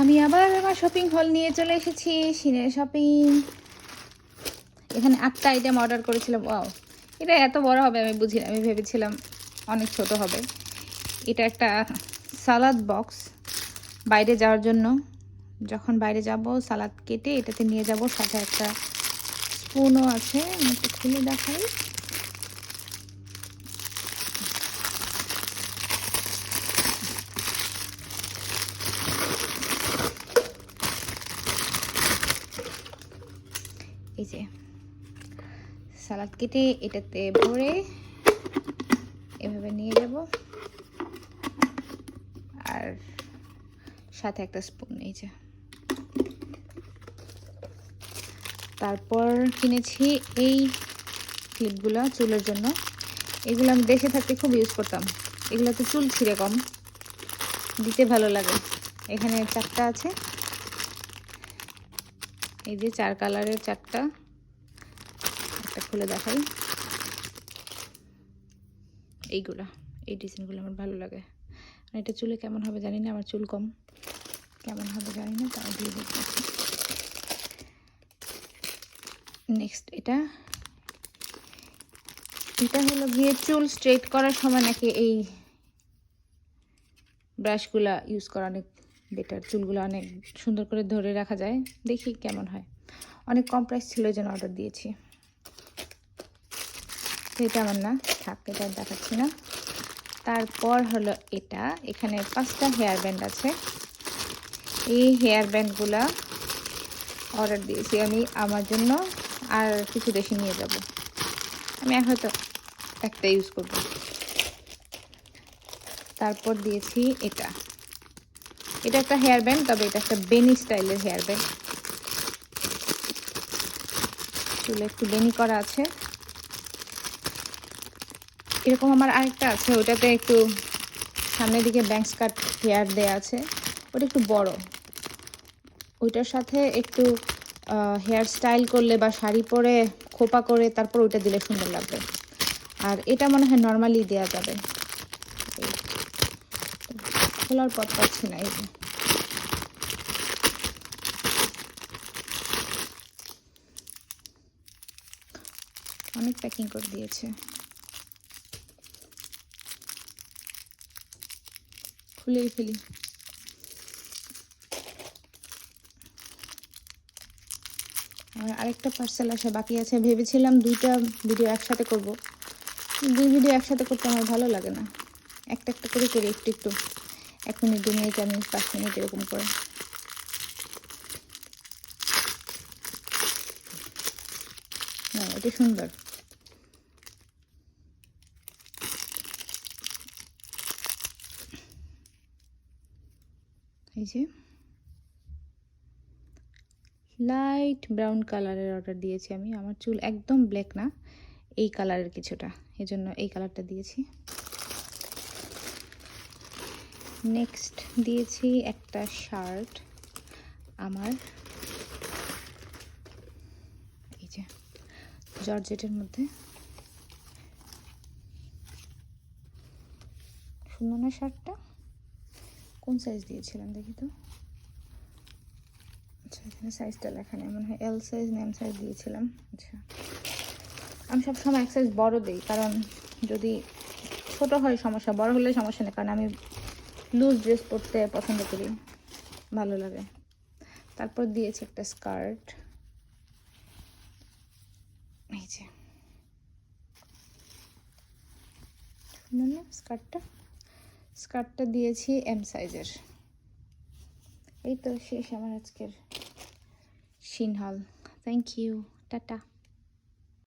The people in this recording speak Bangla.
আমি আবার আমার শপিং হল নিয়ে চলে এসেছি, সিনের শপিং। এখানে 8টা আইটেম অর্ডার করেছিলাম। ওয়াও, এটা এত বড় হবে আমি বুঝি না, আমি ভেবেছিলাম অনেক ছোট হবে। এটা একটা সালাদ বক্স, বাইরে যাওয়ার জন্য। যখন বাইরে যাব সালাদ কেটে এটাতে নিয়ে যাব, সাথে একটা স্পুনও আছে। আমি একটু খুলে দেখাই। এই যে সালাদ কেটে এটাতে ভরে এভাবে নিয়ে যাব, আর সাথে একটা স্পুন। এই যে তারপর কিনেছি এই ক্লিপগুলো চুলের জন্য। এগুলো আমি দেশে থাকতে খুব ইউজ করতাম। এগুলোতে চুল ছিঁড়ে কম, দিতে ভালো লাগে। এখানে 4টা আছে, এই যে 4 কালারের 4টা। একটা খুলে দেখাই। এইগুলা, এই ডিজাইনগুলো আমার ভালো লাগে। আর এটা চুলে কেমন হবে জানি না, আমার চুল কম, কেমন হবে জানি না, তাও দিয়ে দেখবো। নেক্সট এটা হলো গিয়ে চুল স্ট্রেট করার সময় নাকি এই ব্রাশগুলা ইউজ করা অনেক বেটার, চুলগুলো অনেক সুন্দর করে ধরে রাখা যায়। দেখি কেমন হয়। অনেক কম প্রাইস ছিল, এই জন্য অর্ডার দিয়েছি। তো এটা আমার না, থাক, এটা দেখাচ্ছি না। তারপর হলো এটা, এখানে 5টা হেয়ার ব্যান্ড আছে। এই হেয়ার ব্যান্ডগুলা অর্ডার দিয়েছি আমি আমার জন্য, আর কিছু দেশে নিয়ে যাব। আমি হয়তো একটা ইউজ করব। তারপর দিয়েছি এটা একটা হেয়ার ব্যান্ড, তবে এটা একটা বেনি স্টাইলের হেয়ার ব্যান্ড। চুলে একটু বেনি করা আছে। এরকম আমার আরেকটা আছে, ওটাতে একটু সামনের দিকে ব্যাংকস কাট হেয়ার দেয়া আছে। ওটা একটু বড়। ওইটার সাথে একটু হেয়ার স্টাইল করলে বা শাড়ি পরে খোপা করে তারপর ওইটা দিলে সুন্দর লাগবে। আর এটা মনে হয় নর্মালি দেওয়া যাবে। খোলার পর পাচ্ছি না। এই যে অনেক প্যাকিং করে দিয়েছে, খুলেই ফেলি। আর আরেকটা পার্সেল আসা বাকি আছে। ভেবেছিলাম 2টা ভিডিও একসাথে করব। 2 ভিডিও একসাথে করতে আমার ভালো লাগে না, একটা একটা করে করি, একটু একটু 1 মিনিট 2 মিনিট 4 মিনিট 5 মিনিট এরকম করে। হ্যাঁ, এটা সুন্দর। এই যে লাইট ব্রাউন কালারের অর্ডার দিয়েছি আমি। আমার চুল একদম ব্ল্যাক না, এই কালারের কিছুটা, এজন্য এই কালারটা দিয়েছি। নেক্সট দিয়েছি একটা শার্ট আমার, এই যে জর্জেটের মধ্যে। সুন্দর না শার্টটা? কোন সাইজ দিয়েছিলাম দেখি তো। আচ্ছা, এখানে সাইজটা লেখা নেই, মনে হয় এল সাইজ না এম সাইজ দিয়েছিলাম। আচ্ছা, আমি সবসময় 1 সাইজ বড় দিই, কারণ যদি ছোট হয় সমস্যা, বড় হলে সমস্যা নেই, কারণ আমি লুজ ড্রেস পরতে পছন্দ করি, ভালো লাগে। তারপর দিয়েছি একটা স্কার্ট, এই যে স্কার্টটা দিয়েছি এম সাইজের। এই তো শেষ আমার আজকের সিন হল। Thank you, tata.